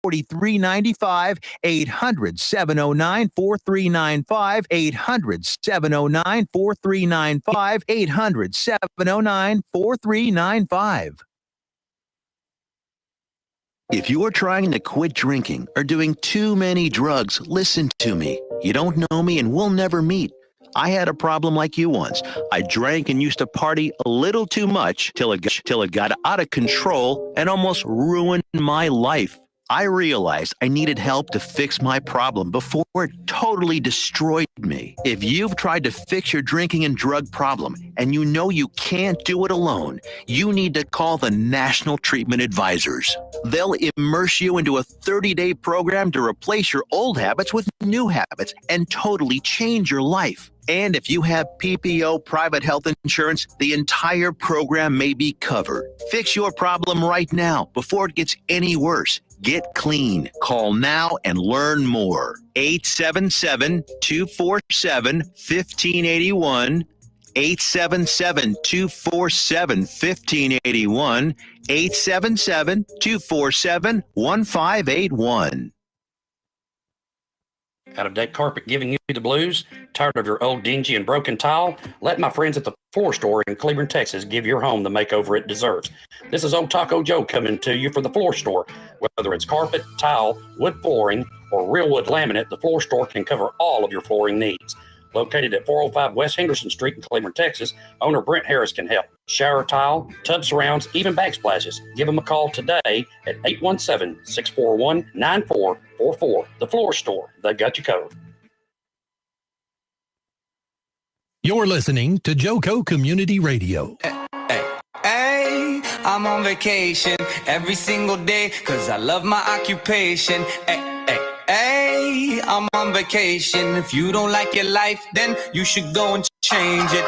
4395, 800-709-4395, 800-709-4395, 800-709-4395. If you're trying to quit drinking or doing too many drugs, listen to me. You don't know me and we'll never meet. I had a problem like you once. I drank and used to party a little too much till it got out of control and almost ruined my life. I realized I needed help to fix my problem before it totally destroyed me. If you've tried to fix your drinking and drug problem and you know you can't do it alone, you need to call the National Treatment Advisors. They'll immerse you into a 30-day program to replace your old habits with new habits and totally change your life. And if you have PPO private health insurance, the entire program may be covered. Fix your problem right now before it gets any worse. Get clean. Call now and learn more. 877-247-1581. 877-247-1581. 877-247-1581. Out-of-date carpet giving you the blues? Tired of your old dingy and broken tile? Let my friends at the Floor Store in Cleveland, Texas give your home the makeover it deserves. This is Old Taco Joe coming to you for the Floor Store. Whether it's carpet, tile, wood flooring, or real wood laminate, the Floor Store can cover all of your flooring needs. Located at 405 West Henderson Street in Cleveland, Texas, owner Brent Harris can help. Shower tile, tub surrounds, even backsplashes. Give them a call today at 817-641-9444. The Floor Store, they've got you covered. You're listening to Joco Community Radio. Hey, I'm on vacation every single day because I love my occupation. Hey, I'm on vacation. If you don't like your life, then you should go and change it.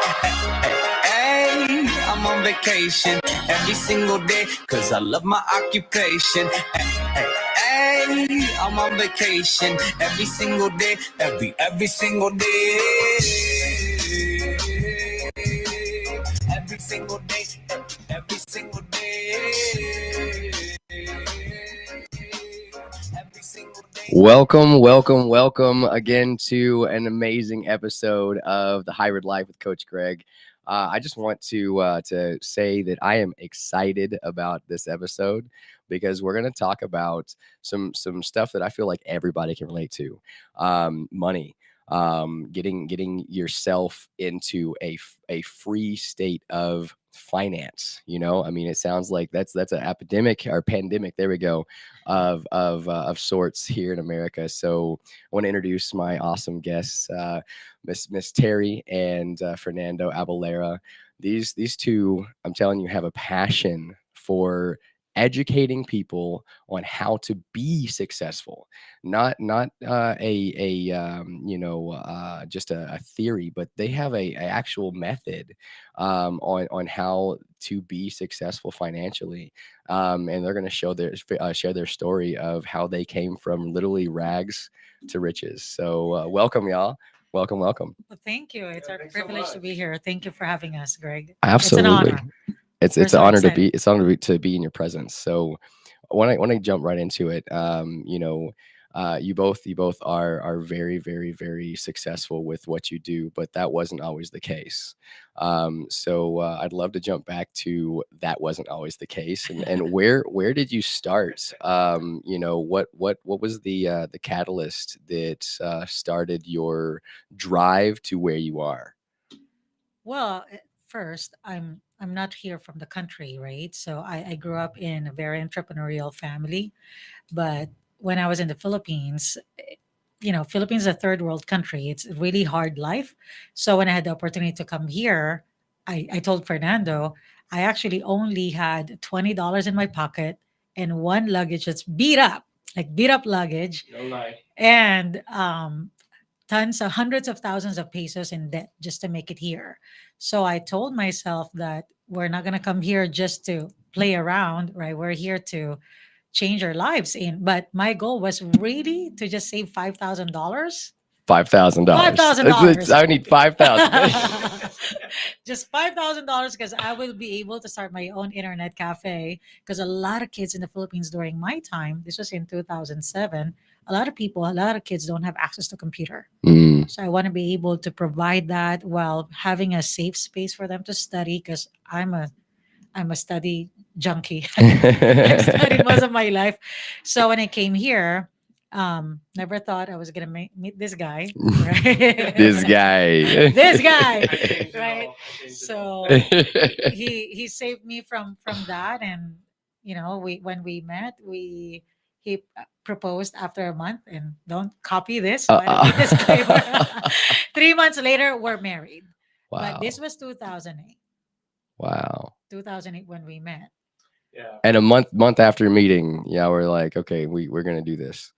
Hey, I'm on vacation every single day because I love my occupation. Hey, I'm on vacation every single day, every single day. Every single day, every single day. Welcome again to an amazing episode of the Hybrid Life with Coach Greg. I just want to say that I am excited about this episode because we're going to talk about some stuff that I feel like everybody can relate to. Money, getting yourself into a free state of finance. You know, I mean, it sounds like that's an epidemic or pandemic. There we go, of sorts here in America. So I want to introduce my awesome guests, Miss Terry and Fernando Abalera. These two, I'm telling you, have a passion for educating people on how to be successful, not just a theory, but they have a actual method on how to be successful financially, and they're going to share their story of how they came from literally rags to riches. So welcome, y'all. Welcome. Well, thank you. It's our privilege to be here. Thank you for having us, Greg. Absolutely. It's an honor. It's so an honor excited. it's an honor to be in your presence. So when I jump right into it, you both are very, very, very successful with what you do, but that wasn't always the case. So I'd love to jump back to that wasn't always the case, and where did you start? What was the catalyst that started your drive to where you are? Well, first, I'm not here from the country, right? So I grew up in a very entrepreneurial family, but when I was in the Philippines, Philippines is a third world country. It's a really hard life. So when I had the opportunity to come here, I told Fernando, I actually only had $20 in my pocket and one luggage that's beat up luggage, No lie. and hundreds of thousands of pesos in debt just to make it here. So I told myself that we're not going to come here just to play around, right? We're here to change our lives. But my goal was really to just save $5,000. $5,000. $5,000. I need 5,000. Just $5,000 because I will be able to start my own internet cafe. Because a lot of kids in the Philippines during my time, this was in 2007, a lot of kids don't have access to computer. Mm. So I want to be able to provide that while having a safe space for them to study because I'm a study junkie. I've studied most of my life. So when I came here, never thought I was gonna meet this guy, right? This guy. This guy, I changed it right? all. I changed it So all. he saved me from that, and we when we met, he proposed after a month, and don't copy this. By the way, disclaimer. 3 months later, we're married. Wow. But this was 2008. Wow. 2008 when we met. Yeah. And a month after meeting, yeah, we're like, okay, we're gonna do this.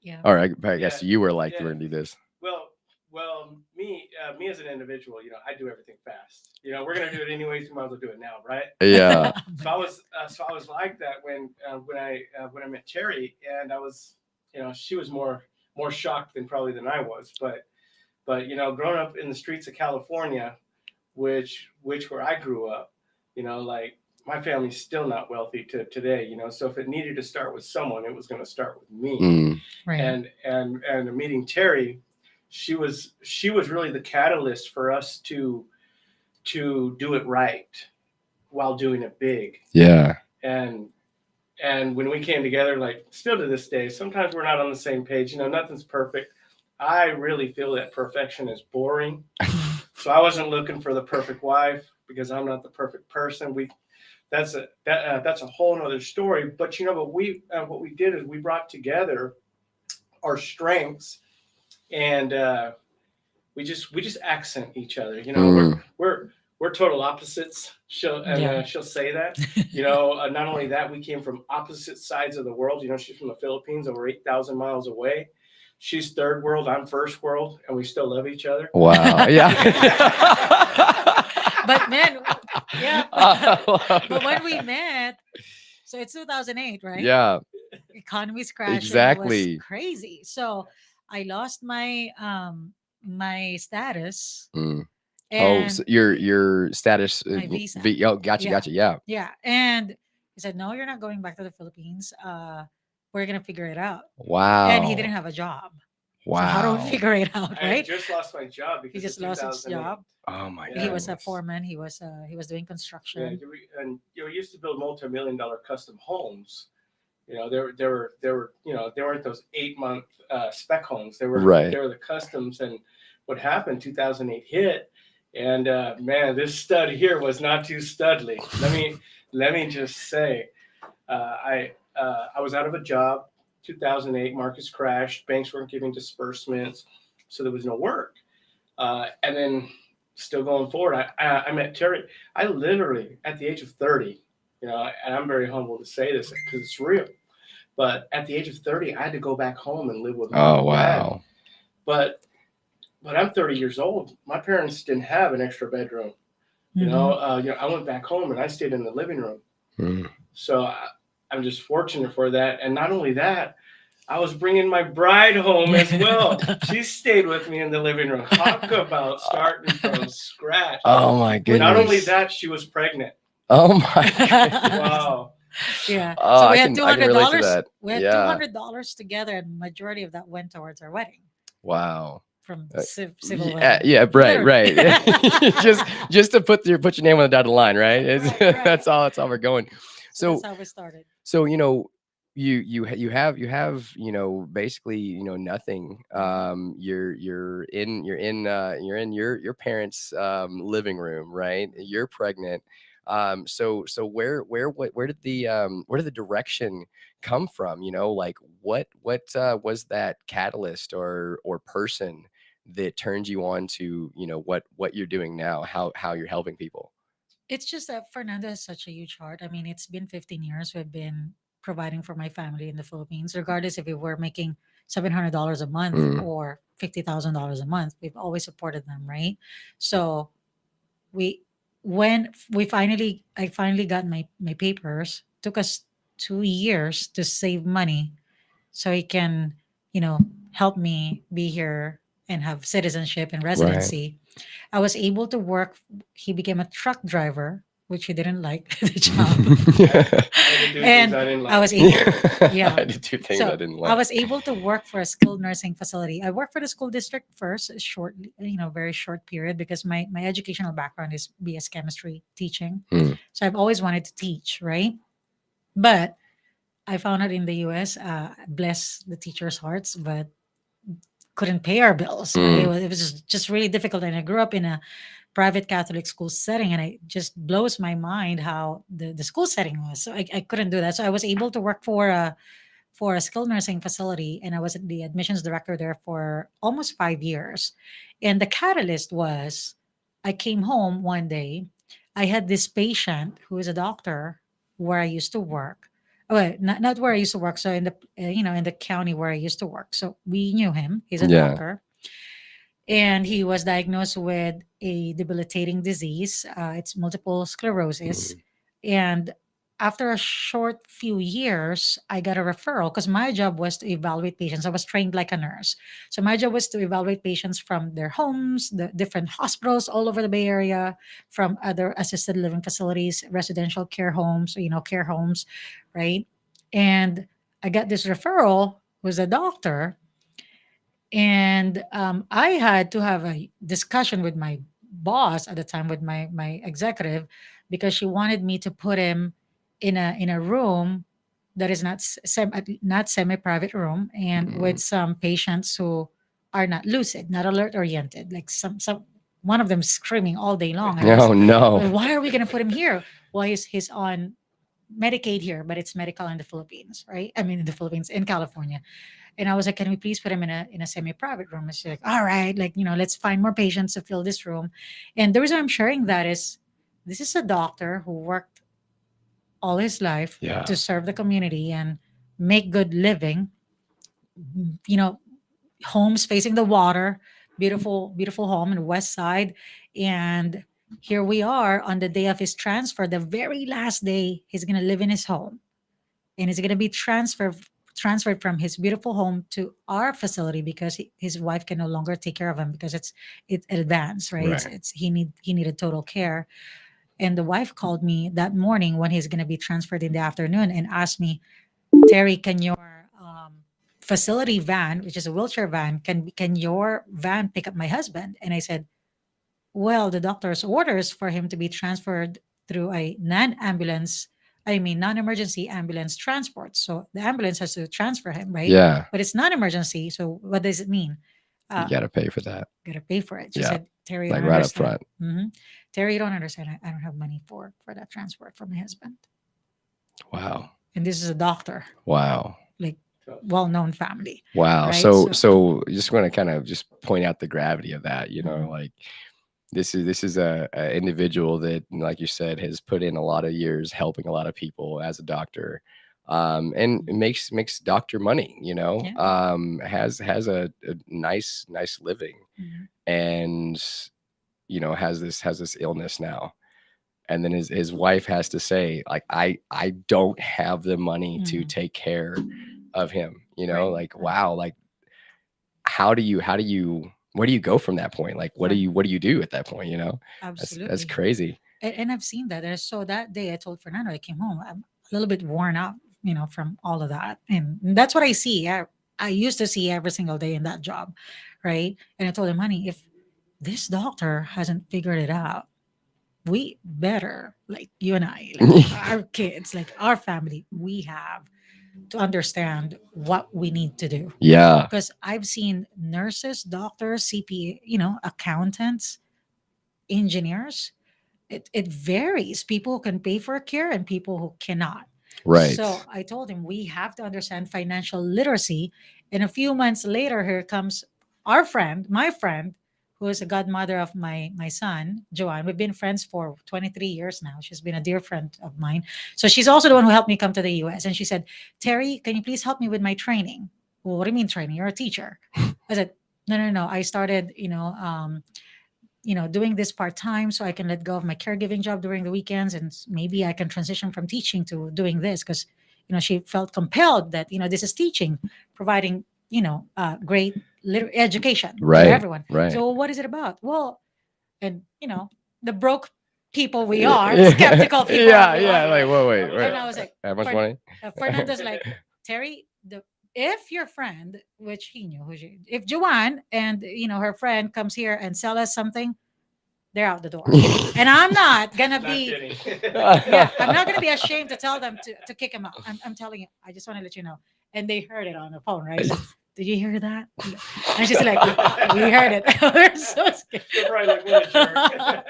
Yeah. All right, I guess Yeah, you were like, yeah. we're gonna do this. Well, me as an individual, I do everything fast. We're gonna do it anyways. We might as well do it now, right? Yeah. So I was like that when I met Terry, and I was, she was more shocked than I was, but growing up in the streets of California, which where I grew up, like my family's still not wealthy to today, so if it needed to start with someone, it was going to start with me. Mm. Right. And meeting Terry, she was really the catalyst for us to do it right while doing it big. Yeah. And when we came together, like still to this day, sometimes we're not on the same page. Nothing's perfect. I really feel that perfection is boring. So I wasn't looking for the perfect wife because I'm not the perfect person. That's a whole nother story. But what we did is we brought together our strengths, and we just accent each other. We're total opposites. She'll say that. Not only that, we came from opposite sides of the world. She's from the Philippines, over 8,000 miles away. She's third world, I'm first world, and we still love each other. Wow. Yeah. But man, yeah. But when we met, so it's 2008, right? Yeah. Economy's crashing. Exactly. It was crazy. So I lost my my status. Mm. And So your status. My visa. Gotcha. Yeah. Gotcha. Yeah. Yeah. And he said, no, you're not going back to the Philippines. We're going to figure it out. Wow. And he didn't have a job. Wow. So how do we figure it out, I right? just lost my job because He just of lost his 2008. job. Oh my god. He was a foreman. He was doing Yeah, construction. we used to build multi-million-dollar custom homes. There weren't those 8-month spec homes. They were the customs. And what happened? 2008 hit, and man, this stud here was not too studly. Let me just say, I was out of a job. 2008 markets crashed. Banks weren't giving disbursements, so there was no work. And then still going forward, I met Terry. I literally, at the age of 30, and I'm very humble to say this because it's real, but at the age of 30, I had to go back home and live with my dad. Wow. But I'm 30 years old. My parents didn't have an extra bedroom. Mhm. I went back home and I stayed in the living room. Mm. So I'm just fortunate for that. And not only that, I was bringing my bride home as well. She stayed with me in the living room. Talk about starting from scratch. Oh my goodness. Not only that, she was pregnant. Oh my goodness. Wow. Yeah. Oh, So we I had can relate to $200. that. We had Yeah. $200 together, and majority of that went towards our wedding Wow. from the civil Yeah, wedding. yeah, right, Literally. right. just to put your name on the dotted line, right? Right, right. That's all we're going. So So that's how we started. so you have basically nothing. You're in your parents' living room, right? You're pregnant. So where did the direction come from? Like what was that catalyst or person that turned you on to what you're doing now, how you're helping people? It's just that Fernando has such a huge heart. I mean, it's been 15 years we've been providing for my family in the Philippines, regardless if we were making $700 a month Mm. or $50,000 a month. We've always supported them, right? So we when I finally got my papers. Took us 2 years to save money so he can help me be here and have citizenship and Right. residency. I was able to work. He became a truck driver, which he didn't like the job. I had to do And things I didn't I like. was able, Yeah. I did two things I so didn't I like. was able to work for a skilled nursing facility. I worked for the school district first, a short, very short period, because my educational background is BS chemistry teaching. Mm. So I've always wanted to teach, right? But I found out in the US, bless the teachers' hearts, but couldn't pay our bills, right? Mm. It was just really difficult. And I grew up in a private Catholic school setting, and it just blows my mind how the school setting was. So I couldn't do that. So I was able to work for a skilled nursing facility, and I was the admissions director there for almost 5 years. And the catalyst was I came home one day. I had this patient who is a doctor where I used to work. Well, not where I used to work. So in the in the county where I used to work. So we knew him. He's a Yeah. doctor, and he was diagnosed with a debilitating disease. It's multiple sclerosis. And after a short few years, I got a referral because my job was to evaluate patients. I was trained like a nurse. So my job was to evaluate patients from their homes, the different hospitals all over the Bay Area, from other assisted living facilities, residential care homes, care homes, right? And I got this referral, was a doctor, and I had to have a discussion with my boss at the time, with my executive, because she wanted me to put him in a room that is not semi private room, and with some patients who are not lucid, not alert oriented, like some one of them screaming all day long. And I was, Oh no. "Well, why are we going to put him here? Well, he's on Medicaid here, but it's medical in the Philippines, right? I mean, in the Philippines, in California." And I was like, "Can we please put him in a semi-private room?" And she's like, "All right, like, let's find more patients to fill this room." And the reason I'm sharing that is this is a doctor who worked all his life Yeah. to serve the community and make good living, you know, homes facing the water, beautiful, beautiful home in the West Side. And here we are on the day of his transfer, the very last day he's gonna live in his home, and he's gonna be transferred from his beautiful home to our facility because his wife can no longer take care of him because it's advanced, right? It's, Right. it's he needed total care. And the wife called me that morning when he's gonna be transferred in the afternoon and asked me, "Terry, can your facility van, which is a wheelchair van, can your van pick up my husband?" And I said, "Well, the doctor's orders for him to be transferred through a non-emergency ambulance transport. So the ambulance has to transfer him, right? Yeah. But it's non-emergency. So what does it mean? You got to pay for that. Gotta pay for it." She Yeah. said, "Terry, you Like don't right up understand." front. "Terry, you don't understand. I don't have money for that transport for my husband." Wow. And this is a doctor, Wow. like well-known family. Wow. Right? So just want to kind of just point out the gravity of that, Mhm. like this is a individual that, like you said, has put in a lot of years helping a lot of people as a doctor. And it makes doctor money, Yeah. has a nice living, Mhm. and has this illness now. And then his wife has to say, like, I don't have the money to Mhm. take care of him, Right. like, wow, like how do you where do you go from that point? Like what do you do at that point? That's Absolutely. crazy. And I've seen that. And so that day I told Fernando, I came home, I'm a little bit worn out, from all of that. And that's what I see. I used to see every single day in that job. Right. And I told him, "Honey, if this doctor hasn't figured it out, we better, like you and I, like our kids, like our family, we have to understand what we need to do." Yeah. Because I've seen nurses, doctors, CPA, accountants, engineers. It varies. People who can pay for care and people who cannot. Right. So I told him we have to understand financial literacy. And a few months later, here comes my friend, who is a godmother of my son, Joanne. We've been friends for 23 years now. She's been a dear friend of mine. So she's also the one who helped me come to the US. And she said, "Terry, can you please help me with my training?" "Well, what do you mean training? You're a teacher." I said, "No, no, no. I started, doing this part time so I can let go of my caregiving job during the weekends, and maybe I can transition from teaching to doing this." Because she felt compelled that this is teaching, providing great education Right, for everyone. right. So what is it about? Well, and the broke people we are, skeptical people Yeah, we yeah. are. Like, wait. And I was like, How much money? Fernando's like, Terry, if your friend, which he knew, if Joanne and her friend comes here and sell us something, they're out the door. And I'm not gonna Not be, kidding. yeah, I'm not gonna be ashamed to tell them to kick him out. I'm telling you, I just want to let you know. And they heard it on the phone, right? So, did you hear that? And she's like, we heard it. We're so scared. They're probably like, what a jerk.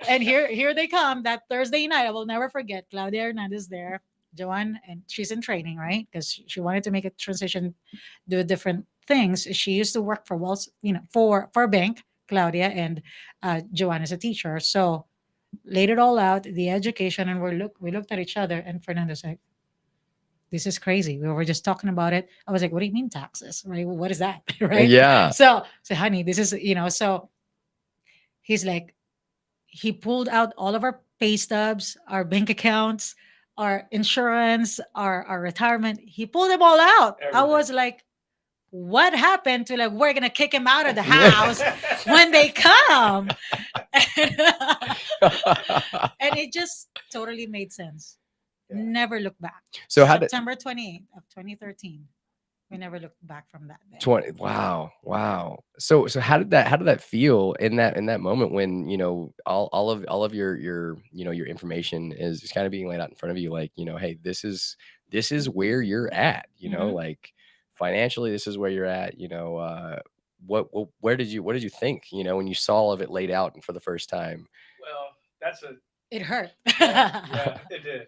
and here they come that Thursday night. I will never forget. Claudia Hernandez there, Joanne, and she's in training, right? Because she wanted to make a transition, do different things. She used to work for Wells, for a bank. Claudia and Joanne is a teacher, so laid it all out, the education, and we looked at each other, and Fernando's like, "This is crazy. We were just talking about it." I was like, "What do you mean taxes? Right? What is that?" Right? Yeah. So, honey, this is so he's like, he pulled out all of our pay stubs, our bank accounts, our insurance, our retirement. He pulled them all out. I Everything. was like, what happened to, like, we're gonna kick him out of the house when they come? and, and it just totally made sense. Yeah. Never looked back. So how did September 28th of 2013, we never looked back from that day. 20? Wow. So how did that feel in that moment when all of your your information is just kind of being laid out in front of you, like, hey, this is where you're at, Mhm. like financially, this is where you're at, where did you think, when you saw all of it laid out and for the first time? Well, that's a It hurt. yeah, it did.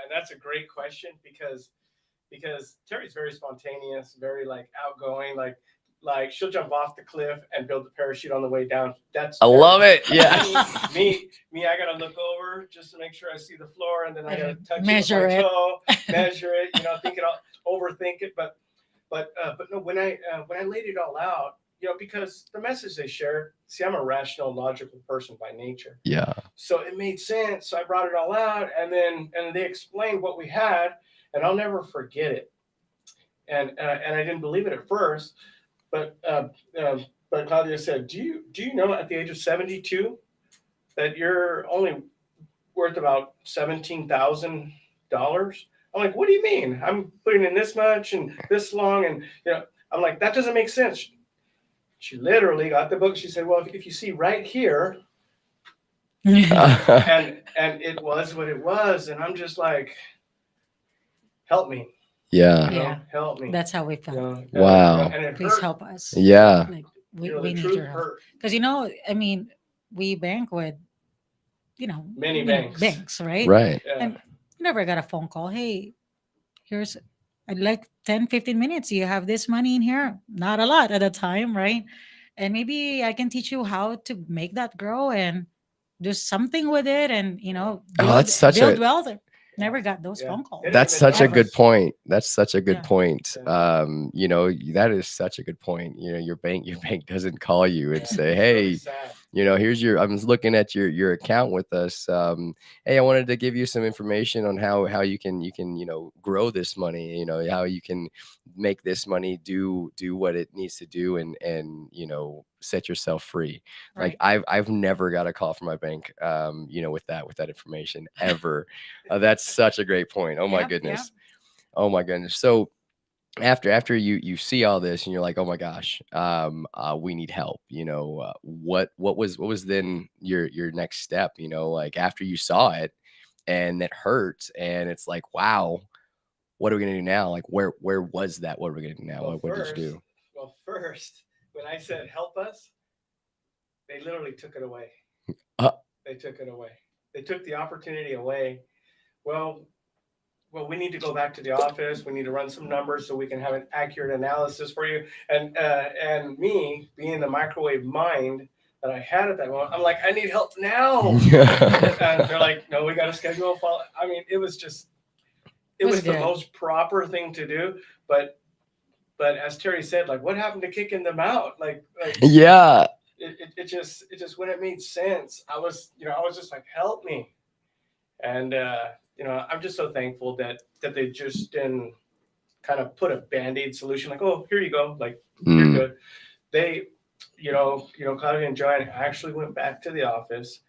And that's a great question because Terry's very spontaneous, very like outgoing, like she'll jump off the cliff and build the parachute on the way down. That's I love it. Terry. Yeah. Me, I gotta look over just to make sure I see the floor, and then I gotta touch Measure it it. with my toe, measure it, think it all, overthink it. But no, when I laid it all out, because the message they shared, see, I'm a rational, logical person by nature. Yeah. So it made sense. So I brought it all out, and they explained what we had, and I'll never forget it. And I didn't believe it at first, but Claudia said, "Do you know at the age of 72 that you're only worth about $17,000?" I'm like, "What do you mean? I'm putting in this much and this long, and I'm like, that doesn't make sense." She literally got the book. She said, "Well, if you see right here," and it was what it was, and I'm just like, "Help me." Yeah. Yeah. Help me. That's how we felt. Wow. And it Please hurt. help us. Yeah. Like, The we need truth your help. hurt. Because I mean, we bank with Many banks. banks, right? Right. Yeah. And never got a phone call. Hey, I'd like 10, 15 minutes. You have this money in here. Not a lot at the time, right? And maybe I can teach you how to make that grow and do something with it, and that's such build a- wealth. Never got those Yeah. phone calls. It That's didn't even such a happen. good point. That's such a good Yeah. point. Yeah. That is such a good point. Your bank doesn't call you and Yeah. say, It's really "Hey, sad. here's I'm looking at your account with us. Hey, I wanted to give you some information on how you can grow this money, how you can make this money do what it needs to do and set yourself free." Right. Like I've never got a call from my bank with that information ever. That's such a great point. Oh my Yep, goodness. Oh my goodness. So after you see all this and you're like, "Oh my gosh, we need help," what was then your next step, like after you saw it and it hurts and it's like, wow, what are we gonna do now? Like where was that? What are we gonna do now? Well, What did you do? first, when I said help us, they literally took it away. They took it away. They took the opportunity away. Well, we need to go back to the office. We need to run some numbers so we can have an accurate analysis for you. And me being the microwave mind that I had at that moment, I'm like, I need help now. And they're like, no, we got to schedule a follow. I mean, it was the good. most proper thing to do. But as Terry said, like, what happened to kicking them out? Like Yeah. it just when it made sense, I was just like, help me. And I'm just so thankful that they just didn't kind of put a Band-Aid solution, like, oh, here you go, like you're good. They, Claudia and John actually went back to the office.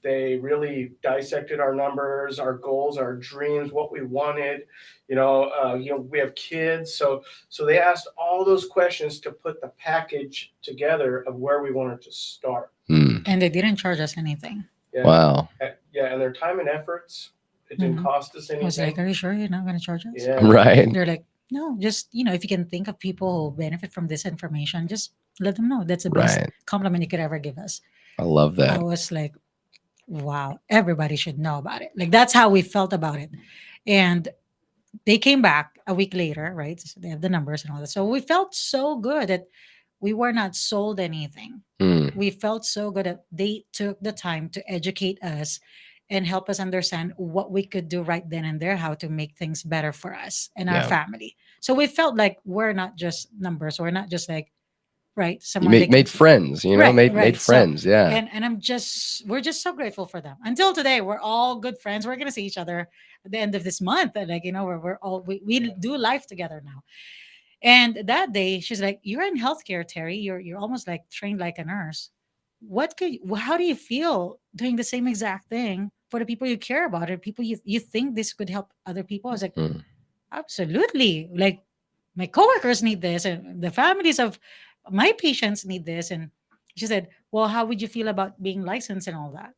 They really dissected our numbers, our goals, our dreams, what we wanted. We have kids, so they asked all those questions to put the package together of where we wanted to start. And they didn't charge us anything. Yeah. Wow. Yeah, and their time and efforts, it didn't cost us I was anything. like, are you sure you're not going to charge us? Yeah. Right. They're like, no, just, if you can think of people who benefit from this information, just let them know. That's the best Right. compliment you could ever give us. I love I that. was like, wow, everybody should know about it. Like, that's how we felt about it. And they came back a week later, right? So they have the numbers and all that. So we felt so good that we were not sold anything. We felt so good that they took the time to educate us and help us understand what we could do right then and there, how to make things better for us and our Yeah. family. So we felt like we're not just numbers. We're not just like, right, You someone they made can- friends, Right, made right. So- friends. Yeah. and we're just so grateful for them. Until today, we're all good friends. We're gonna see each other at the end of this month, and we do life together now. And that day, she's like, "You're in healthcare, Terry. You're almost like trained like a nurse. How do you feel doing the same exact thing for the people you care about and people you think this could help other people?" I was like, absolutely. Like, my coworkers need this, and the families of my patients need this. And she said, well, how would you feel about being licensed and all that?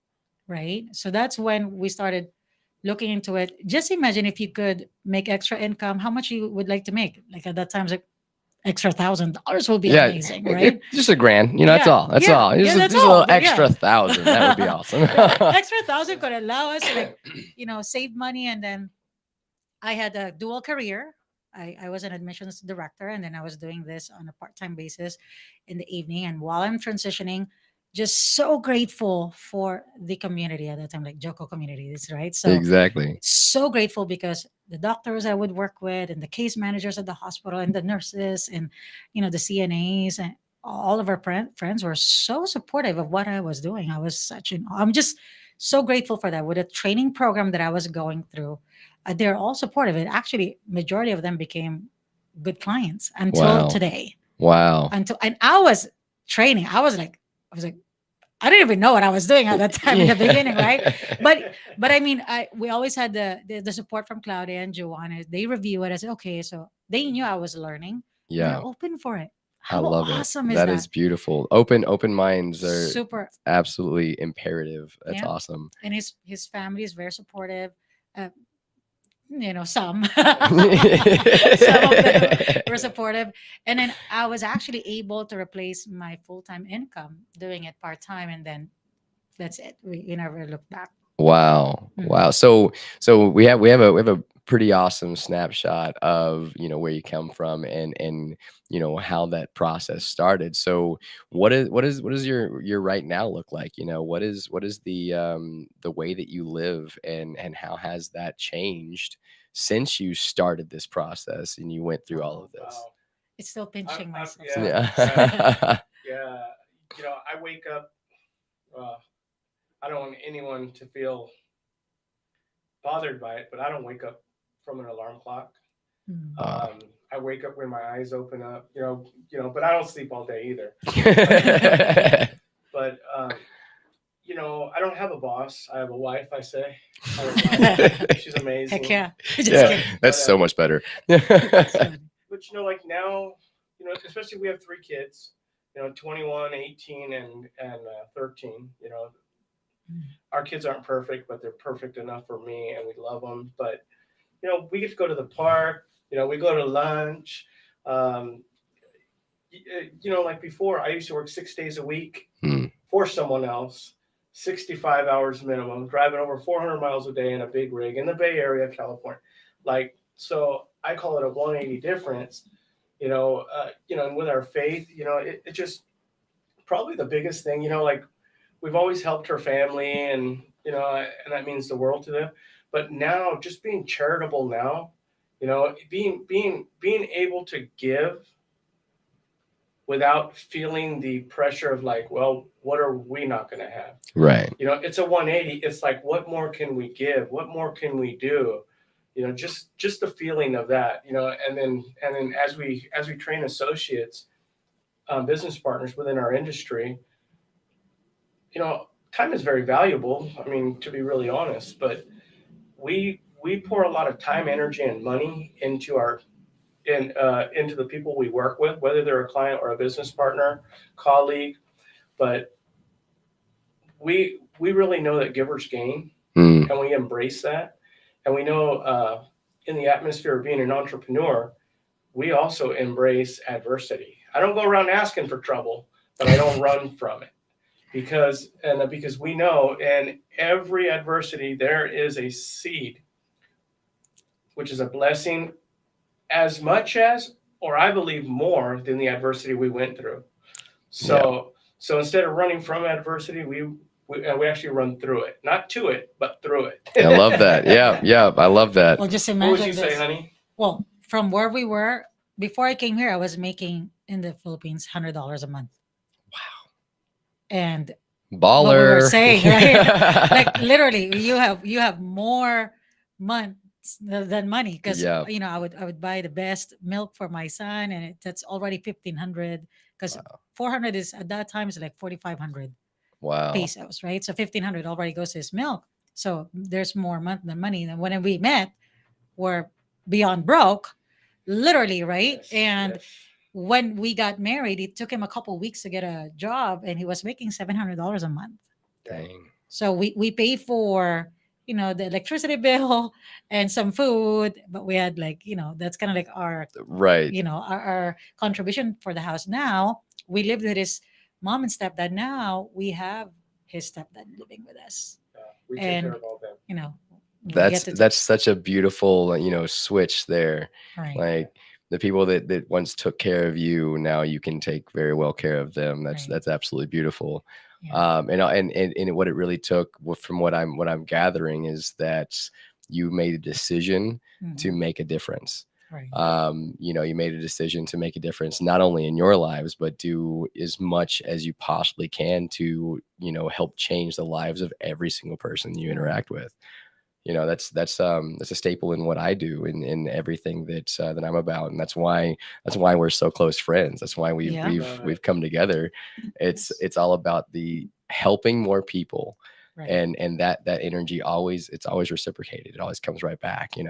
Right. So that's when we started looking into it. Just imagine if you could make extra income, how much you would like to make. Like at that time, it's like extra $1,000 will be amazing, right? Just $1,000. That's Yeah, all. That's yeah, all. yeah, Just, that's just a little all, but yeah. extra 1,000. That would be awesome. Extra 1,000 could allow us to save money. And then I had a dual career. I was an admissions director, and then I was doing this on a part-time basis in the evening. And while I'm transitioning, just so grateful for the community at that time, like Joko communities, right? So Exactly. so grateful because the doctors I would work with and the case managers at the hospital and the nurses and the CNAs and all of our friends were so supportive of what I was doing. I'm just so grateful for that. With a training program that I was going through, they're all supportive. And actually, majority of them became good clients until Wow. today. Wow. And I was training. I was like, I didn't even know what I was doing at that time in the beginning, right? But I mean, we always had the support from Claudia and Joanna. They review it. I said, okay, so they knew I was learning. Yeah. They're open for it. I How love awesome it. is That is beautiful. Open minds are super? absolutely imperative. That's Yeah. awesome. And his family is very supportive. Some of them were supportive. And then I was actually able to replace my full-time income doing it part-time, and then that's it. We never looked back. Wow. Mhm. Wow. So we have a pretty awesome snapshot of, where you come from and how that process started. So what does your right now look like? What is the way that you live and how has that changed since you started this process and you went through all of this? Wow. It's still pinching myself. yeah. Yeah. Yeah. I wake up. I don't want anyone to feel bothered by it, but I don't wake up from an alarm clock. Mm. I wake up when my eyes open up, but I don't sleep all day either. But I don't have a boss. I have a wife, I say. I have a wife. She's amazing. Heck yeah. Just Yeah, kidding. that's so much better. That's good. But like now, especially we have 3 kids, 21, 18, and 13. Our kids aren't perfect, but they're perfect enough for me, and we love them. But we get to go to the park. We go to lunch. Like before, I used to work 6 days a week for someone else, 65 hours minimum, driving over 400 miles a day in a big rig in the Bay Area of California. So I call it a 180 difference. And with our faith, it just probably the biggest thing. We've always helped her family, and and that means the world to them. But now, just being charitable now, being able to give without feeling the pressure of well, what are we not going to have? Right. It's a 180. It's like, what more can we give? What more can we do? just the feeling of that, and then as we train associates, business partners within our industry, time is very valuable. I mean, to be really honest, but we pour a lot of time, energy, and money into into the people we work with, whether they're a client or a business partner, colleague. But we really know that givers gain, and we embrace that. And we know in the atmosphere of being an entrepreneur, we also embrace adversity. I don't go around asking for trouble, but I don't run from it. Because we know in every adversity there is a seed, which is a blessing as much as, or I believe more than, the adversity we went through. So instead of running from adversity, we actually run through it, not to it, but through it. I love that. Yeah, I love that. Well, just What imagine would you say, this. honey? Well, from where we were before I came here, I was making in the Philippines $100 a month. Wow. And Baller. what we were saying, right? Like literally, you have more months than money, because I would buy the best milk for my son, and that's already 1,500, because 400 is at that time is like 4,500 pesos, right? So 1,500 already goes to his milk. So there's more month than money. And when we met, we're beyond broke, literally, right? Yes, And yes. when we got married, it took him a couple weeks to get a job, and he was making $700 a month. Dang. So we pay for the electricity bill and some food, but we had that's kind of like our Right. our contribution for the house. Now we lived with his mom and stepdad. Now we have his stepdad living with us. We take care of all them. We get to That's such a beautiful switch there. right. Like the people that once took care of you, now you can take very well care of them. That's Right. absolutely beautiful. Yeah. And what it really took, from what I'm gathering, is that you made a decision to Mhm. make a difference. Right. You made a decision to make a difference, not only in your lives, but do as much as you possibly can to help change the lives of every single person you interact with. That's a staple in what I do, in everything that I'm about, and that's why we're so close friends. That's why Yeah. we've come together. It's all about the helping more people, Right. and that energy it's always reciprocated. It always comes right back. And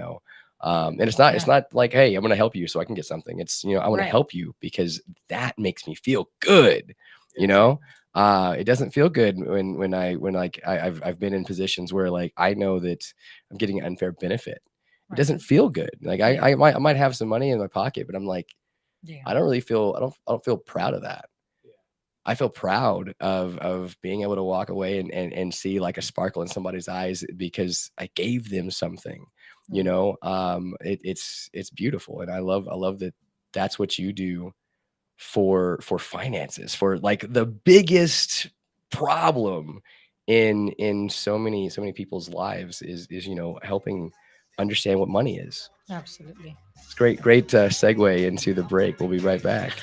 it's not like, hey, I'm going to help you so I can get something. It's I want to Right. help you because that makes me feel good. It doesn't feel good when I've been in positions where like I know that I'm getting an unfair benefit. It Right. doesn't feel good. Like Yeah. I might have some money in my pocket, but I'm like, Yeah. I don't feel proud of that. Yeah. I feel proud of being able to walk away and see like a sparkle in somebody's eyes because I gave them something. It's beautiful, and I love that that's what you do for finances, for like the biggest problem in so many people's lives is helping understand what money is. Absolutely. It's great segue into the break. We'll be right back.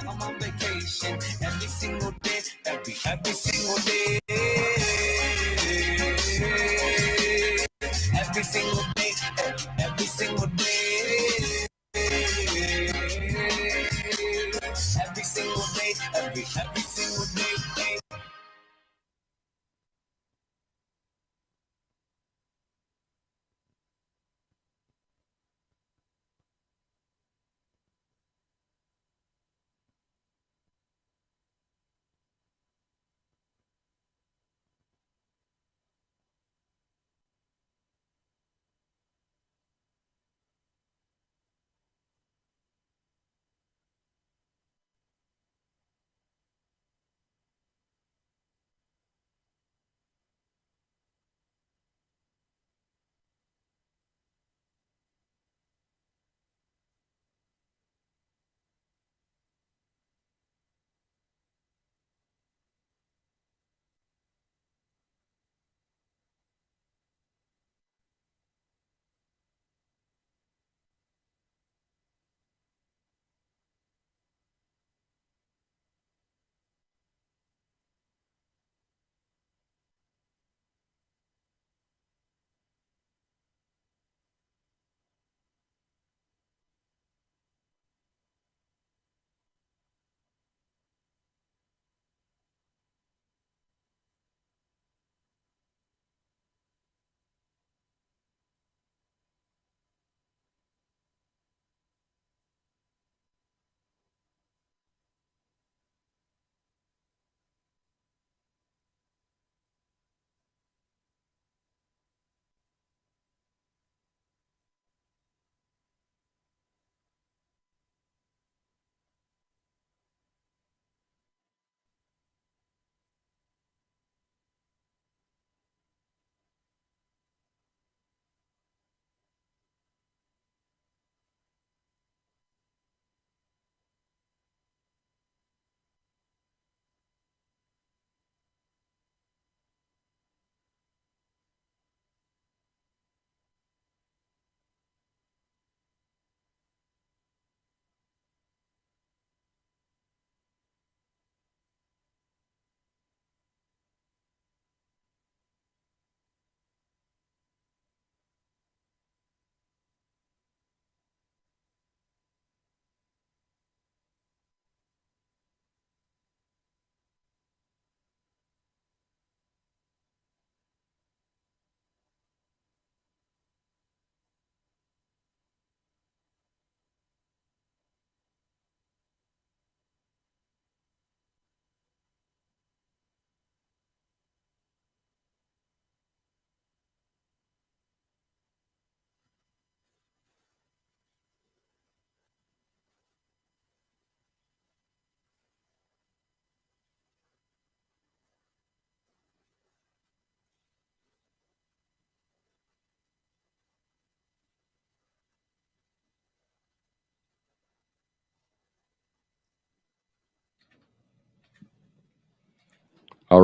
I'm on vacation every single day, every single day. Every single day, every single day. Every single day, every single day.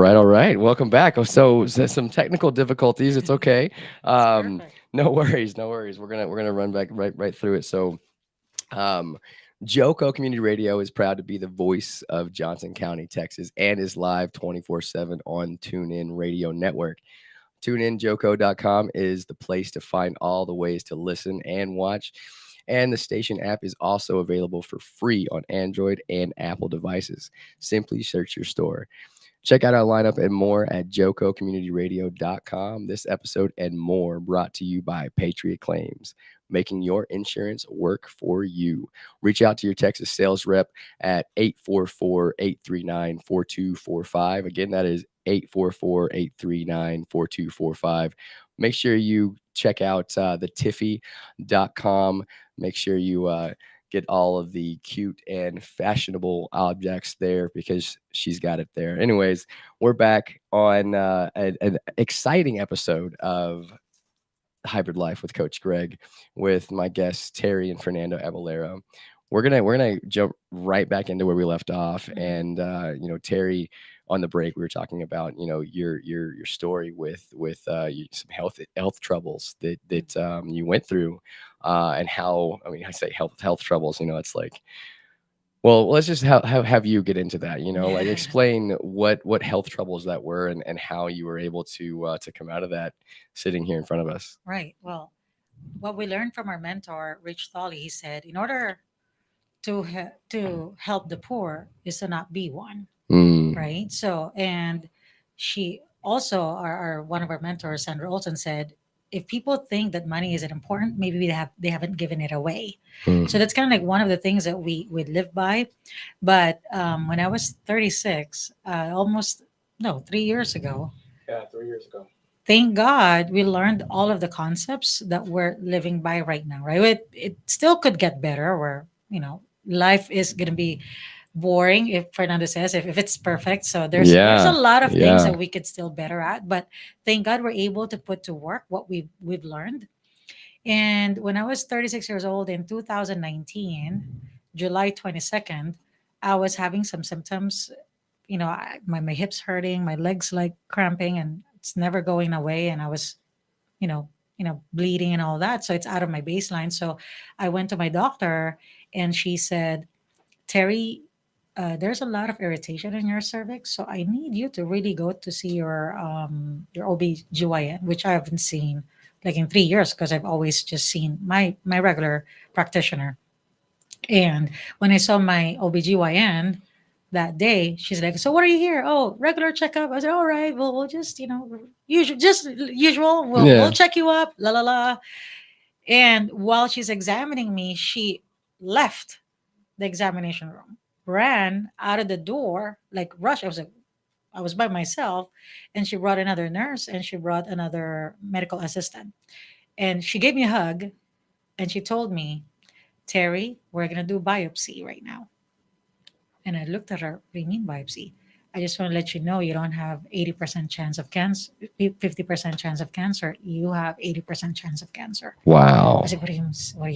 All right. Welcome back. So some technical difficulties. It's okay. Perfect. No worries. No worries. We're gonna run back right through it. So, um, Joco Community Radio is proud to be the voice of Johnson County, Texas, and is live 24/7 on TuneIn Radio Network. TuneInJoco.com is the place to find all the ways to listen and watch. And the station app is also available for free on Android and Apple devices. Simply search your store. Check out our lineup and more at jococommunityradio.com. This episode and more brought to you by Patriot Claims, making your insurance work for you. Reach out to your Texas sales rep at 844-839-4245. Again, that is 844-839-4245. Make sure you check out the Tiffy.com. Make sure you get all of the cute and fashionable objects there because she's got it there. Anyways, we're back on an exciting episode of Hybrid Life with Coach Greg with my guests Terry and Fernando Avalero. We're gonna jump right back into where we left off, and Terry, on the break we were talking about your story with some health troubles that you went through, and how, I mean, I say health troubles, it's like, well, let's just have you get into that, like explain what health troubles that were, and how you were able to come out of that sitting here in front of us. Right. Well, what we learned from our mentor, Rich Tholley, he said, in order to help the poor is to not be one. Mm. Right. So, and she also, our one of our mentors, Sandra Olson, said, if people think that money isn't important, maybe they haven't given it away. Mm. So that's kind of like one of the things that we live by. But when I was 36, almost, no, 3 years ago, Yeah, 3 years ago. thank God we learned all of the concepts that we're living by right now, right? It still could get better, where, life is going to be boring, if Fernando says, if it's perfect. So there's a lot of things that we could still better at, but thank God we're able to put to work what we've learned. And when I was 36 years old in 2019, July 22nd, I was having some symptoms. My hips hurting, my legs like cramping, and it's never going away. And I was, bleeding and all that. So it's out of my baseline. So I went to my doctor, and she said, Terry, there's a lot of irritation in your cervix, so I need you to really go to see your OB/GYN, which I haven't seen like in 3 years, because I've always just seen my regular practitioner. And when I saw my OB/GYN that day, she's like, "So what are you here? Oh, regular checkup." I said, "All right, well, we'll just usual. We'll check you up, la la la." And while she's examining me, she left the examination room, ran out of the door, like rush. I was by myself, and she brought another nurse, and she brought another medical assistant, and she gave me a hug, and she told me, Terry, we're gonna do biopsy right now. And I looked at her, what do you mean biopsy? I just want to let you know you don't have 80% chance of cancer, 50% chance of cancer. You have 80% chance of cancer. Wow. I said, what do you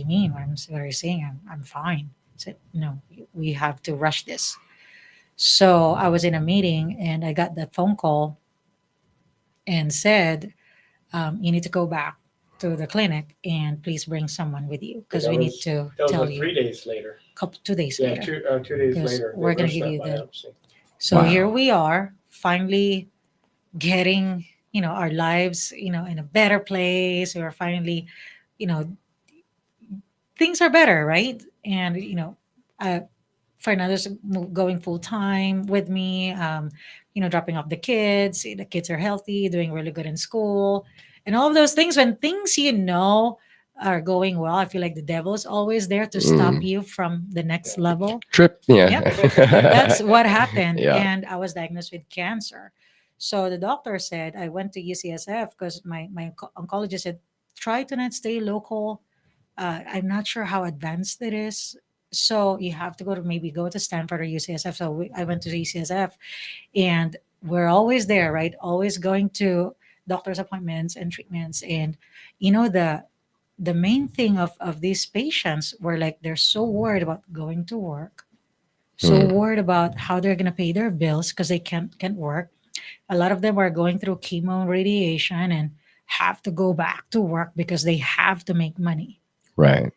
mean? What are you saying? I'm fine. I said, no, we have to rush this. So I was in a meeting, and I got that phone call and said, you need to go back to the clinic, and please bring someone with you, because we need to That was tell like you 3 days later. 2 days Yeah, later. 2 days 'Cause later. we're they gonna rushed give that you the- biopsy. So Wow. here we are, finally getting, our lives, in a better place. We're finally, you know, things are better, right? And Fernando's going full time with me. Dropping off the kids. The kids are healthy, doing really good in school, and all of those things. When things are going well, I feel like the devil's always there to stop you from the next level. Trip. Yeah. Yep. That's what happened. Yeah. And I was diagnosed with cancer. So the doctor said, I went to UCSF because my oncologist said, try to not stay local. I'm not sure how advanced it is. So you have to go to Stanford or UCSF. So I went to UCSF, and we're always there, right? Always going to doctor's appointments and treatments. And, the main thing of these patients were like, they're so worried about going to work, so worried about how they're going to pay their bills because they can't work. A lot of them are going through chemo and radiation and have to go back to work because they have to make money. Right.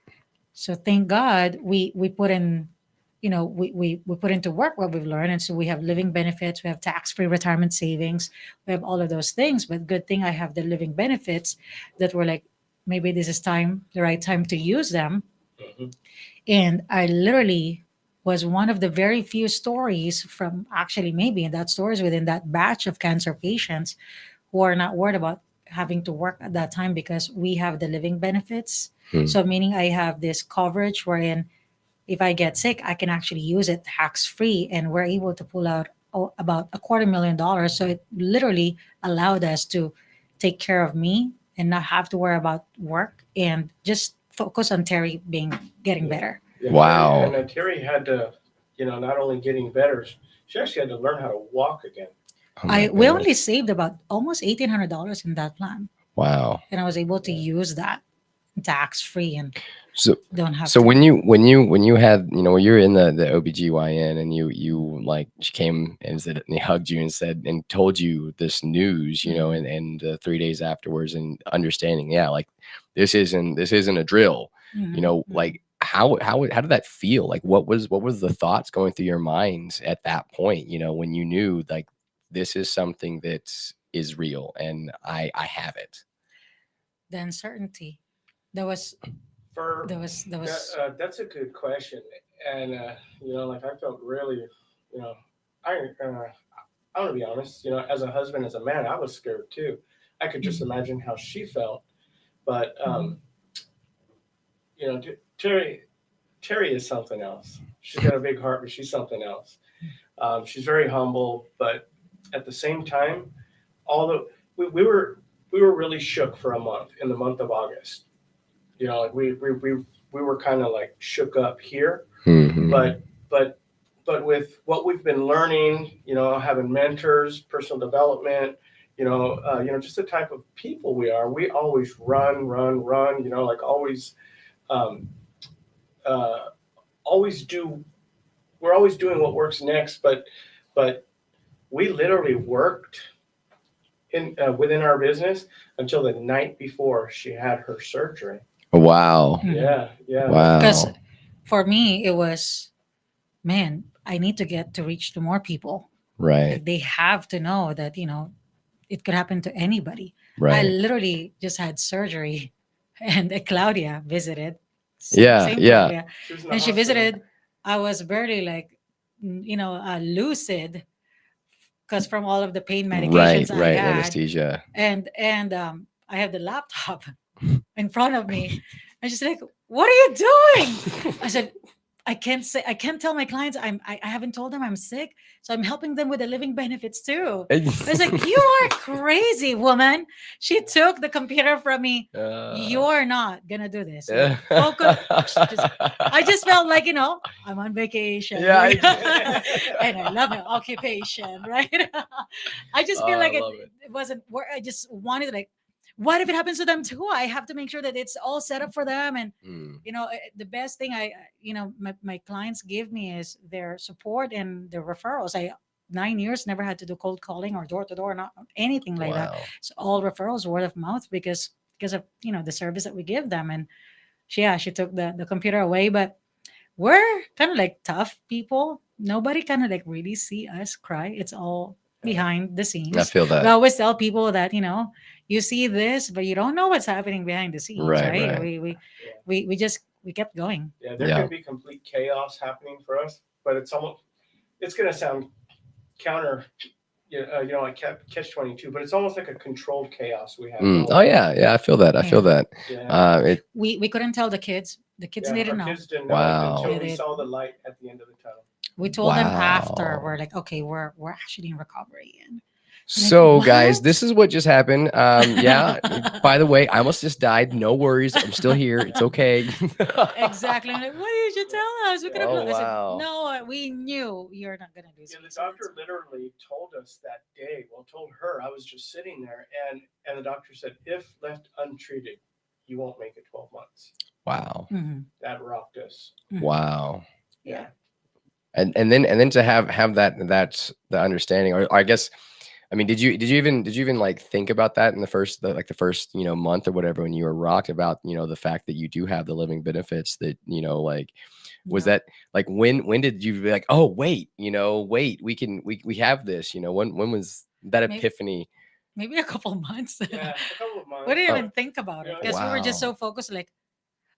So thank God we put in, we put into work what we've learned. And so we have living benefits, we have tax-free retirement savings, we have all of those things. But good thing I have the living benefits that were like, maybe this is the right time to use them. Mhm. And I literally was one of the very few stories from, actually maybe in that stories within that batch of cancer patients who are not worried about having to work at that time because we have the living benefits. Hmm. So meaning I have this coverage wherein if I get sick, I can actually use it tax free, and we're able to pull out about $250,000. So it literally allowed us to take care of me and not have to worry about work and just focus on Terry getting better. Yeah, Wow. Terry, and Terry had to, not only getting better, she actually had to learn how to walk again. Oh my We only goodness. saved about almost $1,800 in that plan, Wow. and I was able to use that tax free and So don't have so to. when you had, when you're in the OBGYN and you like, she came and said, and he hugged you and said and told you this news, and 3 days afterwards, and understanding, yeah, like this isn't a drill, Mhm. like how did that feel? Like what was the thoughts going through your minds at that point, when you knew like this is something that is real and I have it? The uncertainty. There was For there was there was that's a good question, and like I felt really, you know, I I want to be honest, as a husband, as a man, I was scared too. I could just imagine how she felt, but Terry is something else. She's got a big heart, but she's something else. She's very humble, but at the same time, although we were really shook for a month in the month of August. Like we were kind of like shook up here, Mhm. but with what we've been learning, having mentors, personal development, just the type of people we are. We always run, like always, um, always do. We're always doing what works next, but we literally worked in within our business until the night before she had her surgery. Wow. Mhm. Wow. Because for me it was, man, I need to get to reach to more people. Right. Like they have to know that it could happen to anybody. I Right. literally just had surgery, and Claudia visited. Yeah. Same Yeah. Claudia, She was in the and she hospital. visited. I was barely like, lucid because from all of the pain Right. medications I Right. had, Anesthesia. and I have the laptop in front of me, and she's like, "What are you doing?" I said, I can't tell my clients I haven't told them I'm sick, so I'm helping them with the living benefits too. I was like, "You are crazy, woman." She took the computer from me. You're not gonna do this. Like, focus. I just felt like I'm on vacation. Yeah, like, and I love my occupation, right? I just feel like I love it. it wasn't where I just wanted to, like, what if it happens to them too? I have to make sure that it's all set up for them. And Mm. the best thing my clients give me is their support and their referrals. I 9 years never had to do cold calling or door to door, not anything like that. Wow. It's all referrals, word of mouth, because of the service that we give them. And she took the computer away, but we're kind of like tough people. Nobody kind of like really see us cry. It's all behind the I scenes. feel We that. always tell people that you see this, but you don't know what's happening behind the scenes, Right, right? right. We kept going. Yeah, there Yeah. could be complete chaos happening for us, but it's going to sound counter, like catch-22, but it's almost like a controlled chaos we have. Oh yeah, yeah. I feel that. I feel that. Yeah. We couldn't tell the kids. The kids Yeah, didn't our know. kids didn't know Wow. until Yeah, we they- saw the light at the end of the tunnel. We told them after. Wow. We're like, okay, we're actually in recovery. And So, guys, what? this is what just happened. Yeah. By the way, I almost just died. No worries. I'm still here. It's okay. exactly. I'm like, why did you tell us? We could have. Oh, I said, wow. no, we knew you're not gonna do Yeah, the suicide." doctor literally told us that day. Well, told her. I was just sitting there, and the doctor said, if left untreated, you won't make it 12 months. Wow. Mhm. That rocked us. Wow. Yeah. And then to have that's the understanding, or I guess I mean, did you even like think about that in the first month or whatever when you were rocked about the fact that you do have the living benefits that like was Yeah. that like when did you be like, oh wait, wait, we have this, when was that Maybe, epiphany? maybe a couple months. Yeah, a couple of We months. didn't Oh, even think about You it know, because we were just so wow. focused, like,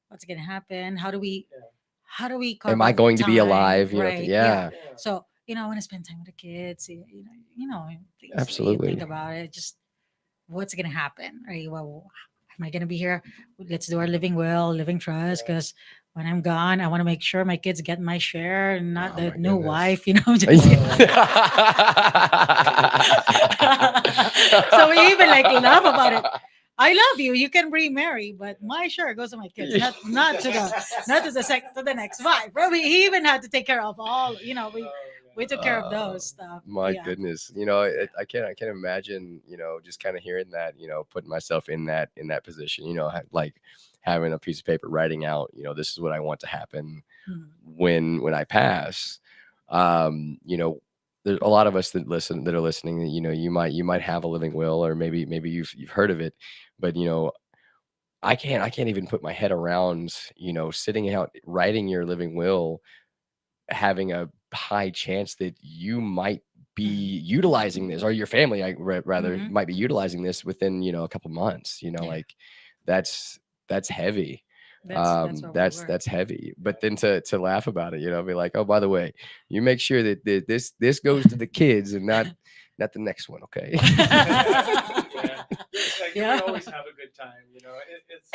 what's gonna happen? yeah, How do we Am carve I out going to be time? alive? Right. Yeah. Yeah, yeah. So, I want to spend time with the kids. Things that you think absolutely. about it. Just what's gonna happen? Right? Well, am I gonna be here? Let's do our living will, living trust, Right. because when I'm gone, I want to make sure my kids get my share and not Oh the my new goodness. wife. Just My goodness. so we even like laugh about it. I love you. You can remarry, but my share goes to my kids, not to the next wife. Bro, he even had to take care of all. Oh, We yeah. took care of Uh, those stuff. my Yeah. goodness. I can't imagine, just kind of hearing that, putting myself in that position, like having a piece of paper writing out, this is what I want to happen Mhm. when I pass. There's a lot of us that are listening that, you might have a living will, or maybe you've heard of it, but I can't even put my head around, sitting out writing your living will, having a high chance that you might Mhm. be utilizing this, or your family, rather, Mhm. might be utilizing this within a couple months. Yeah. Like that's heavy. That's where we were. That's heavy. But then to laugh about it, be like, oh, by the way, you make sure that this goes to the kids and not the next one, okay? Yeah. Like you can Yeah. always have a good time. It's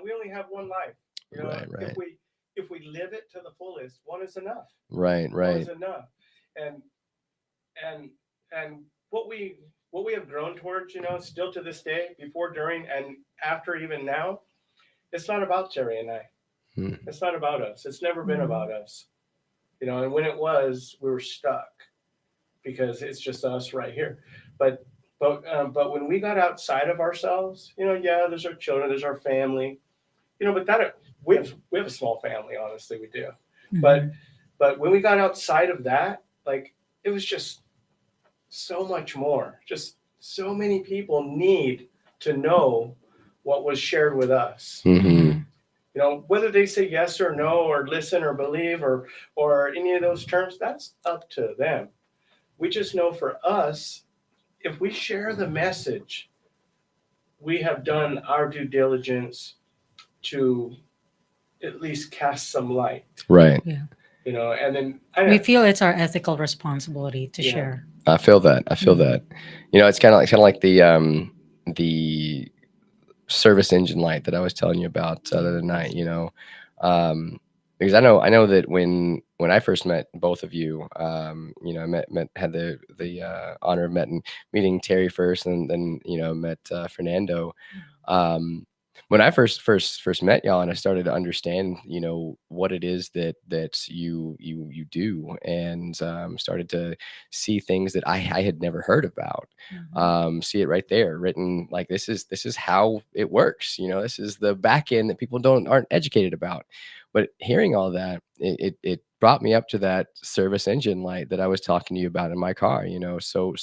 we only have one life. Right, If right, we live it to the fullest, one is enough. right, One right. is enough. And and and what we have grown towards, still to this day, before, during, and after, even now, it's not about Terry and I. Hmm. It's not about us. It's never been Mhm. about us. And when it was, we were stuck because it's just us right here. But but when we got outside of ourselves, yeah, there's our children, there's our family, but that we have a small family, honestly, we do. But Mhm. but when we got outside of that, like, it was just so much more. Just so many people need to know what was shared with us. Hmm. Mhm. Whether they say yes or no, or listen or believe, or any of those terms, that's up to them. We just know, for us, if we share the message, we have done our due diligence to at least cast some light. Right. Yeah. And then We feel it's our ethical responsibility to yeah, share. I feel that. I feel Mhm. that. It's kind of like the service engine light that I was telling you about the other night. Um, because I know that when I first met both of you, I met had the honor of meeting Terry first, and then met Fernando. Um, when I first met y'all, and I started to understand, what it is that you do, and started to see things that I had never heard about. Mhm. See it right there, written, like, this is how it works. This is the back end that people aren't educated about. But hearing all that, it brought me up to that service engine light that I was talking to you about in my car. So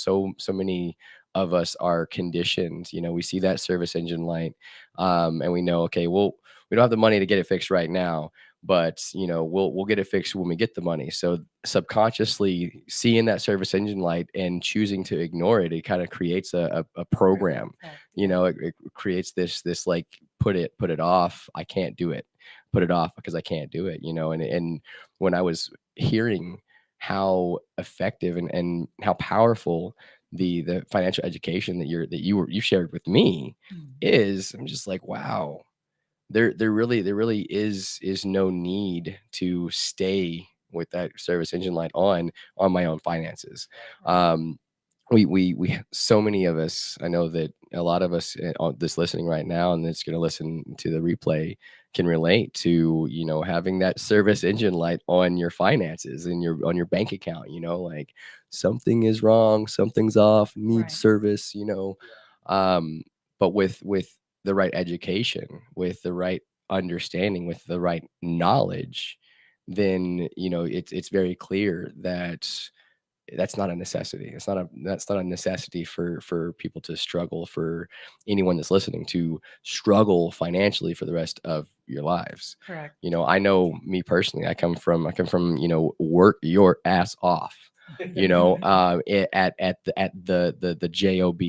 many of us are conditioned. We see that service engine light, and we know, okay, well, we don't have the money to get it fixed right now, but we'll get it fixed when we get the money. So subconsciously seeing that service engine light and choosing to ignore it, it kind of creates a Ripple program. effect. Yeah. It creates this like, put it off. I can't do it. Put it off because I can't do it. And when I was hearing how effective and how powerful the financial education that you shared with me Mhm. is, I'm just like, wow, there really is no need to stay with that service engine light on my own finances. Right. We so many of us, I know that a lot of us on this listening right now and that's going to listen to the replay, can relate to having that service engine light on your finances and on your bank account. Like, something is wrong, something's off, needs Right. service. Um but with the right education, with the right understanding, with the right knowledge, then it's very clear that that's not a necessity. That's not a necessity for people to struggle, for anyone that's listening to struggle financially for the rest of your lives. Correct. I know me personally, I come from, work your ass off, at the job,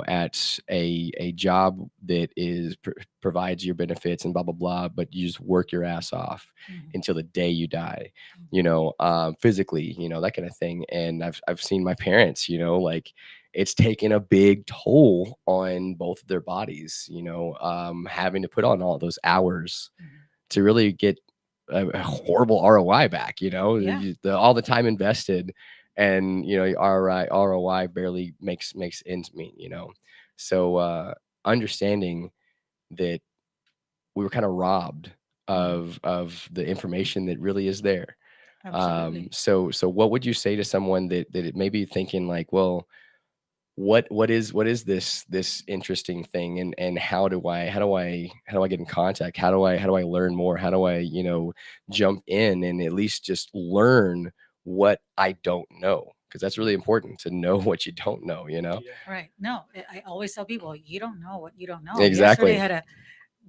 at a job that provides your benefits and blah blah blah, but you just work your ass off until the day you die, physically, that kind of thing. And I've seen my parents, like, it's taken a big toll on both of their bodies, having to put on all those hours to really get a horrible ROI back, Yeah. all the time invested, and ROI barely makes ends meet, so understanding that we were kind of robbed of the information that really is there. Absolutely. So what would you say to someone that it may be thinking like, well, what is this interesting thing, and how do I get in contact? How do I learn more? How do I, jump in and at least just learn what I don't know? Because that's really important, to know what you don't know, Right. No, I always tell people, you don't know what you don't know. Exactly. Yesterday I had a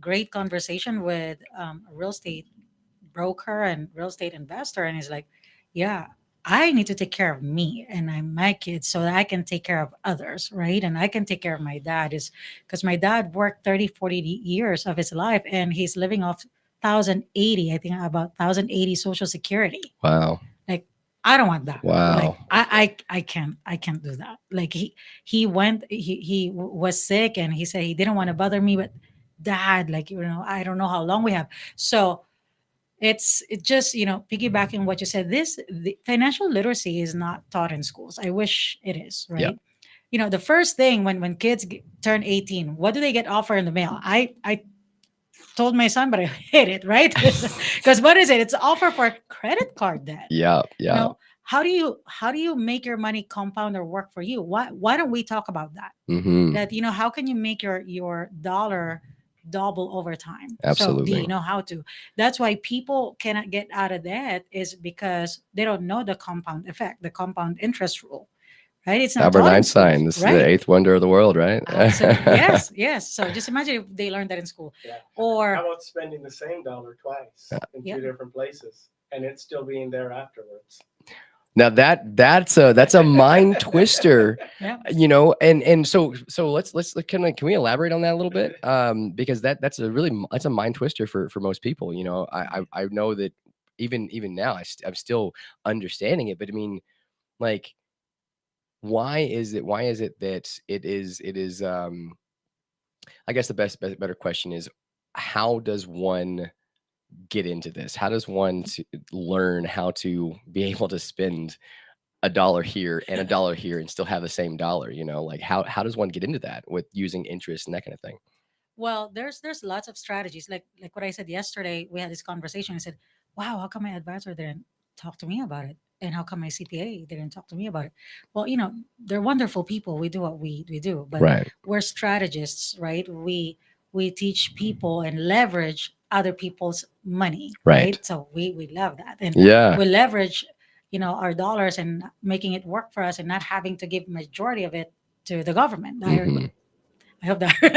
great conversation with a real estate broker and real estate investor, and he's like, yeah, I need to take care of me and my kids so that I can take care of others, right? And I can take care of my dad, is because my dad worked 30, 40 years of his life, and he's living off 1080, I think about 1080 social security. Wow. Like, I don't want that. Wow. Like, I can't do that. Like, he was sick, and he said he didn't want to bother me, but dad, like, I don't know how long we have. So it just, piggybacking what you said, the financial literacy is not taught in schools. I wish it is, right? Yeah. The first thing when kids turn 18, what do they get offered in the mail? I told my son, but I hate it, right? Because what is it? It's offer for a credit card debt. Yeah. How do you make your money compound or work for you? Why don't we talk about that? Mm-hmm. That, how can you make your dollar double over time? Absolutely. So do you know how to? That's why people cannot get out of debt, is because they don't know the compound effect, the compound interest rule, right? It's not Albert taught in Einstein. schools, This right? is the eighth wonder of the world, right? Absolutely. Yes. So just imagine if they learned that in school. Yeah. Or how about spending the same dollar twice in two different places, and it's still being there afterwards? Now that's a mind twister, Yeah. and so let's can we elaborate on that a little bit? Because that's a mind twister for most people. I know that even now I'm still understanding it, but I mean, like, why is it that it is I guess the better question is, how does one get into this? How does one learn how to be able to spend $1 here and $1 here and still have the same dollar? Like, how does one get into that with using interest and that kind of thing? Well, there's lots of strategies. Like what I said yesterday, we had this conversation. I said, "Wow, how come my advisor didn't talk to me about it? And how come my CPA didn't talk to me about it?" Well, they're wonderful people. We do what we do, but Right. we're strategists, right? We teach people and leverage other people's money, Right. So we love that, and Yeah. we leverage, our dollars and making it work for us, and not having to give majority of it to the government. Mhm. I hope that. But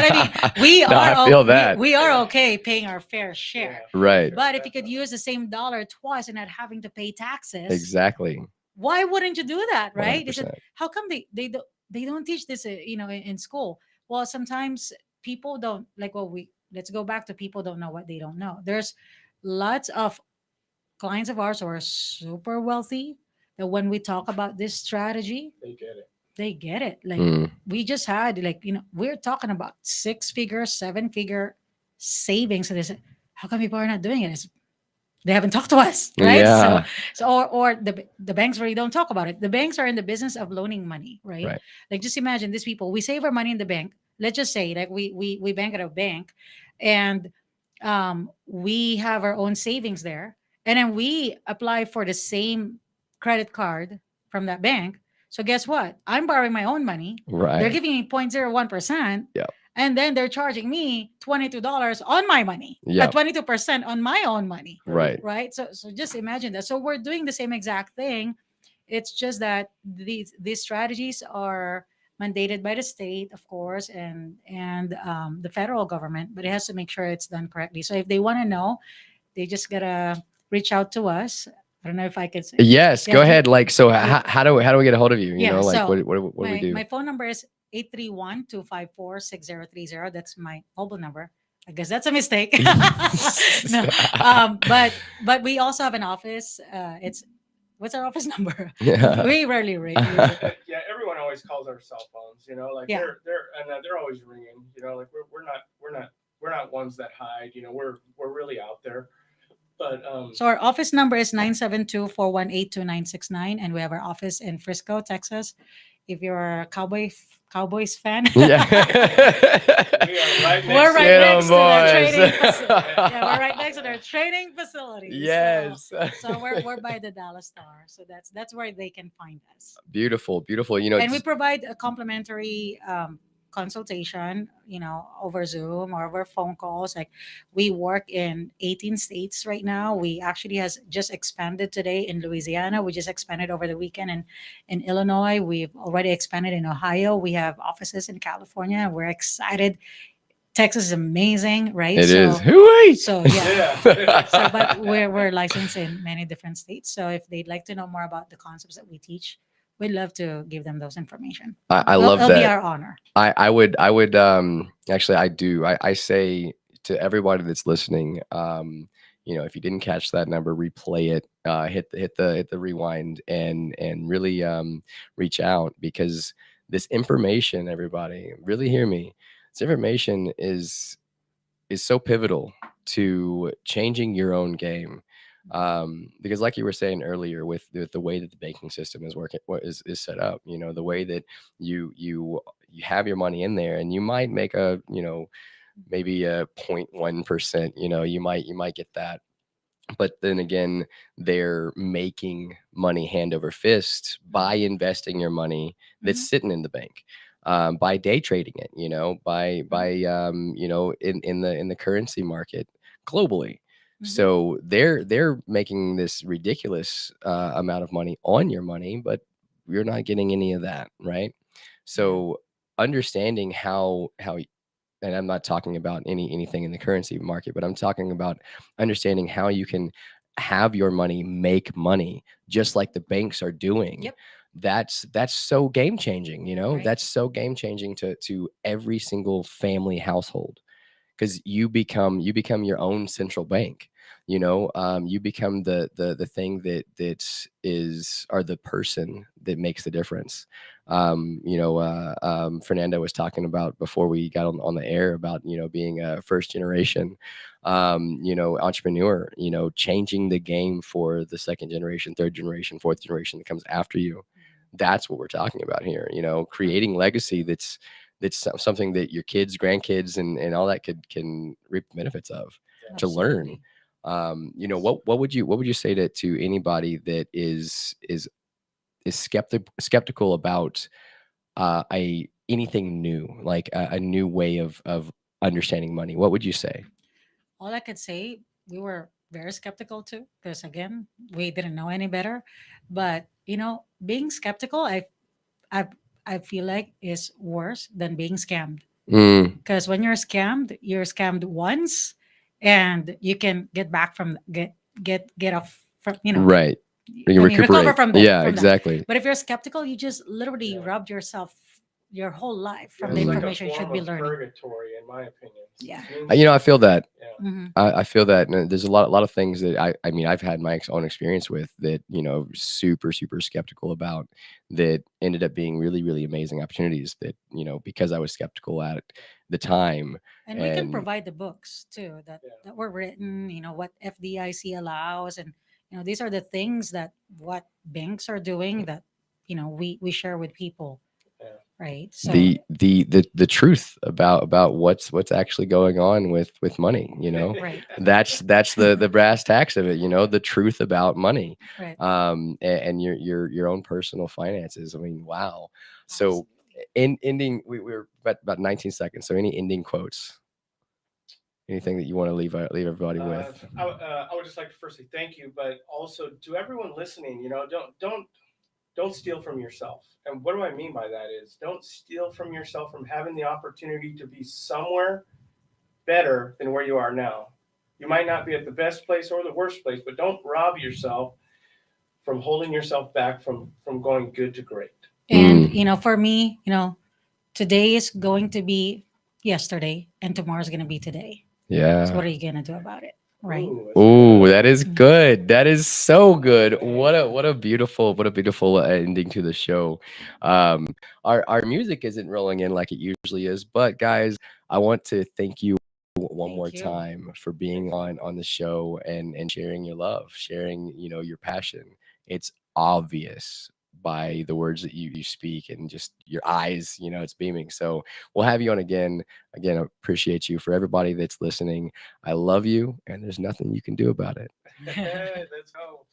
I mean, we No, are I feel that. we are okay paying our fair share. Right. But if you could use the same dollar twice and not having to pay taxes, Exactly. why wouldn't you do that, right? They said, 100%. how come they don't teach this, in school? Well, sometimes people don't, like, let's go back to people don't know what they don't know. There's lots of clients of ours who are super wealthy, that when we talk about this strategy, they get it. Like, we just had, like, we're talking about 6-figure, 7-figure savings. So they said, how come people are not doing it? They haven't talked to us, right? Yeah. So or the banks really don't talk about it. The banks are in the business of loaning money, right? Right. Like, just imagine these people. We save our money in the bank. Let's just say, like, we bank at a bank, and we have our own savings there, and then we apply for the same credit card from that bank. So guess what? I'm borrowing my own money. Right. They're giving me 0.01%. Yep. And then they're charging me $22 on my money. Yep. 22% on my own money. Right. Right. So just imagine that. So we're doing the same exact thing It's just that these strategies are mandated by the state, of course, and the federal government, but it has to make sure it's done correctly. So if they want to know, they just gotta reach out to us. I don't know if I could say. Yes, Yeah, go ahead. Like, so yeah. how do we get a hold of you? You Yeah, know, like so what do we my do? my phone number is 831-254-6030. That's my mobile number. I guess that's a mistake. No, but we also have an office. It's what's our office number? Yeah. We rarely ring. Yeah, everyone always calls our cell phones. You know, like Yeah. they're always ringing. You know, like we're not ones that hide. You know, we're really out there. But So our office number is 972-418-2969, and we have our office in Frisco, Texas. If you're a Cowboys fan, Yeah. we are right next we're right Get 'em, next to their boys. training facility. Yeah, we're right next to their training facility. Yes. So we're by the Dallas Star. So that's where they can find us. Beautiful, beautiful. You know, And we provide a complimentary consultation, over Zoom or over phone calls. Like we work in 18 states right now. We actually has just expanded today in Louisiana. We just expanded over the weekend in Illinois. We've already expanded in Ohio. We have offices in California. We're excited. Texas is amazing, right? it so, is. Hooey! So yeah. Yeah. So, but we're licensed in many different states. So if they'd like to know more about the concepts that we teach, we'd love to give them those information. I love It'll be that. our honor. I would actually I do. I say to everybody that's listening, you know, if you didn't catch that number, replay it, hit the rewind and really reach out, because this information, everybody, really hear me. This information is so pivotal to changing your own game. Because like you were saying earlier, with the way that the banking system is working, is set up, you know, the way that you have your money in there, and you might make a, you know, maybe a 0.1%, you know, you might get that. But then again, they're making money hand over fist by investing your money that's Mhm. sitting in the bank, by day trading it, you know, by you know, in the currency market globally. Mhm. So they're making this ridiculous amount of money on your money, but you're not getting any of that, right? So understanding how, and I'm not talking about anything in the currency market, but I'm talking about understanding how you can have your money make money just like the banks are doing. Yep. That's so game changing, you know. Right. That's so game changing to every single family household, because you become your own central bank. You know, you become the thing that is, or the person that makes the difference. You know, Fernando was talking about before we got on the air about, you know, being a first generation, you know, entrepreneur, you know, changing the game for the second generation, third generation, fourth generation that comes after you. That's what we're talking about here. You know, creating legacy that's something that your kids, grandkids, and all that can reap the benefits of, to learn. Absolutely. You know, what would you say to anybody that is skeptical about a anything new, like a new way of understanding money? What would you say? All I could say, we were very skeptical too, because again, we didn't know any better. But being skeptical, I I feel like is worse than being scammed. Mm, Because when you're scammed once, and you can get back from get off from right. You recover recuperate. from that. Yeah, From that. exactly. But if you're skeptical, you just literally Yeah. robbed yourself your whole life from It's the like a information you should form be of learning. purgatory, in my opinion. Yeah. It means- You know, I feel that. Yeah. Mhm. I feel that, and there's a lot of things that I mean, I've had my own experience with that, you know, super skeptical about, that ended up being really amazing opportunities that, you know, because I was skeptical at the time. And we can And provide the books too that Yeah. that were written. What FDIC allows, and these are the things that what banks are doing that we share with people, Yeah. right? So the truth about what's actually going on with money, you know. right, That's the brass tacks of it, you know, the truth about money, right. and your own personal finances. I mean, wow. So in ending, we're about 19 seconds, so any ending quotes, anything that you want to leave everybody with? I would just like to firstly thank you, but also to everyone listening. Don't don't steal from yourself. And what do I mean by that is don't steal from yourself from having the opportunity to be somewhere better than where you are now. You might not be at the best place or the worst place, but don't rob yourself from holding yourself back from going good to great. And for me, today is going to be yesterday, and tomorrow is going to be today. Yeah. So what are you going to do about it, right? Ooh, that is good. That is so good. What a beautiful ending to the show. Our music isn't rolling in like it usually is, but guys, I want to thank you one more Thank you. time for being on the show and sharing your love, sharing your passion. It's obvious by the words that you speak and just your eyes, it's beaming. So we'll have you on again. Again, I appreciate you. For everybody that's listening, I love you, and there's nothing you can do about it. Let's go.